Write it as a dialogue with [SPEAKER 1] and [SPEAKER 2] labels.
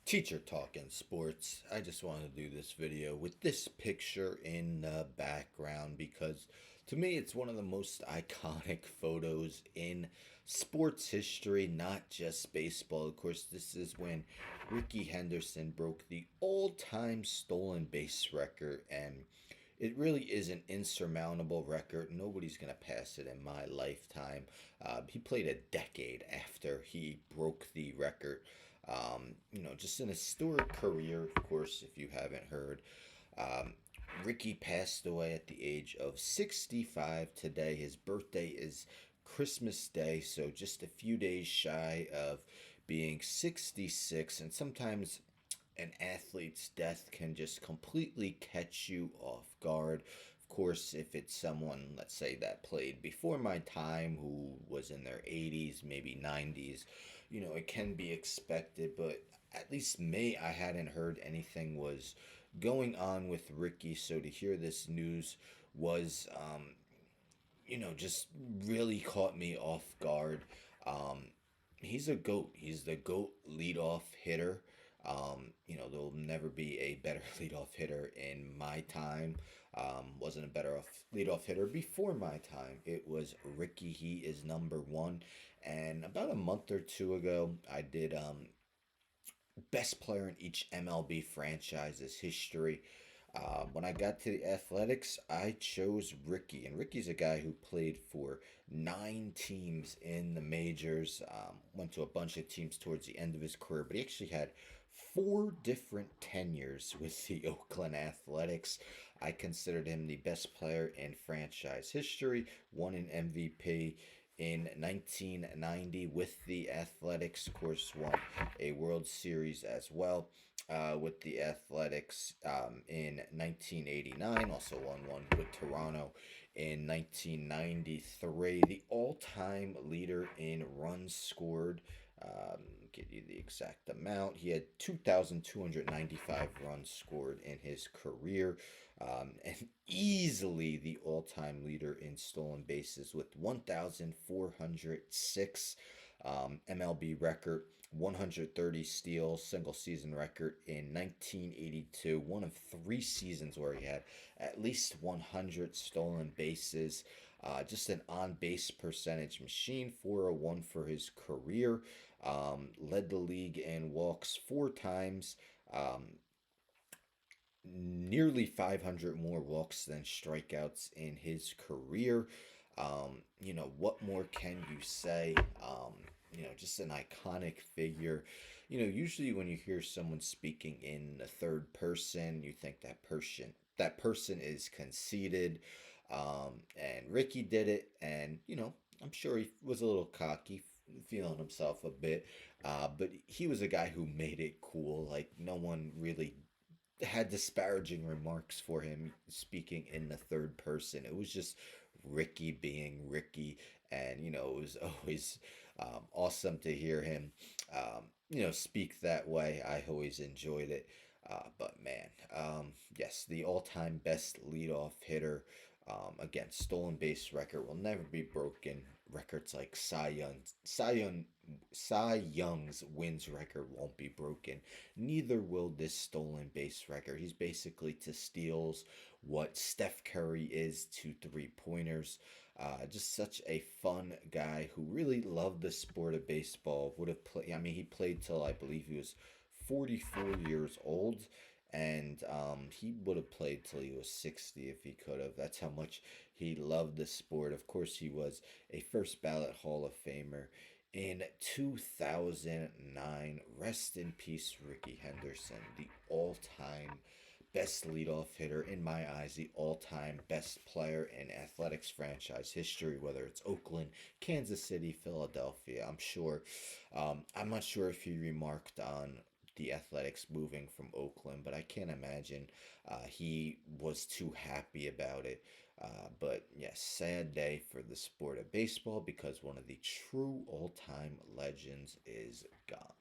[SPEAKER 1] Teacher Talking Sports. I just want to do this video with this picture in the background because to me it's one of the most iconic photos in sports history, not just baseball. Of course, this is when Rickey Henderson broke the all-time stolen base record, and it really is an insurmountable record. Nobody's going to pass it in my lifetime. He played a decade after he broke the record. Just an historic career, of course, if you haven't heard. Um, Rickey passed away at the age of 65 today. His birthday is Christmas Day, so just a few days shy of being 66. And sometimes an athlete's death can just completely catch you off guard. Of course, if it's someone, let's say, that played before my time, who was in their 80s, maybe 90s, it can be expected. But at least me, I hadn't heard anything was going on with Ricky. So to hear this news was, just really caught me off guard. Um, he's a GOAT. He's the GOAT leadoff hitter. There'll never be a better leadoff hitter in my time. Wasn't a better leadoff hitter before my time. It was Ricky. He is number one. And about a month or two ago, I did best player in each MLB franchise's history. When I got to the Athletics, I chose Ricky, and Ricky's a guy who played for 9 teams in the majors. Went to a bunch of teams towards the end of his career, but he actually had 4 different tenures with the Oakland Athletics. I considered him the best player in franchise history. Won an MVP in 1990 with the Athletics. Of course, won a World Series as well with the Athletics in 1989. Also won one with Toronto in 1993. The all-time leader in runs scored. Give you the exact amount. He had 2,295 runs scored in his career, and easily the all-time leader in stolen bases with 1,406. MLB record, 130 steals, single season record in 1982. One of 3 seasons where he had at least 100 stolen bases. Just an on base percentage machine, 401 for his career. Led the league in walks 4 times. Nearly 500 more walks than strikeouts in his career. What more can you say? Just an iconic figure. Usually when you hear someone speaking in the third person, you think that person is conceited. And Ricky did it, and I'm sure he was a little cocky, feeling himself a bit. But he was a guy who made it cool. Like no one really had disparaging remarks for him speaking in the third person. It was just Ricky being Ricky, and it was always awesome to hear him, speak that way. I always enjoyed it. But man, yes, the all-time best leadoff hitter. Again, stolen base record will never be broken. Records like Cy Young's wins record won't be broken. Neither will this stolen base record. He's basically to steals what Steph Curry is to three-pointers. Just such a fun guy who really loved the sport of baseball. Would have played. I mean, he played till I believe he was 44 years old, and he would have played till he was 60 if he could have. That's how much he loved the sport. Of course, he was a first ballot Hall of Famer in 2009. Rest in peace, Rickey Henderson, the all-time best leadoff hitter in my eyes, the all-time best player in athletics franchise history, whether it's Oakland, Kansas City, Philadelphia. I'm not sure if he remarked on the Athletics moving from Oakland, but I can't imagine he was too happy about it. But yes, sad day for the sport of baseball because one of the true all time legends is gone.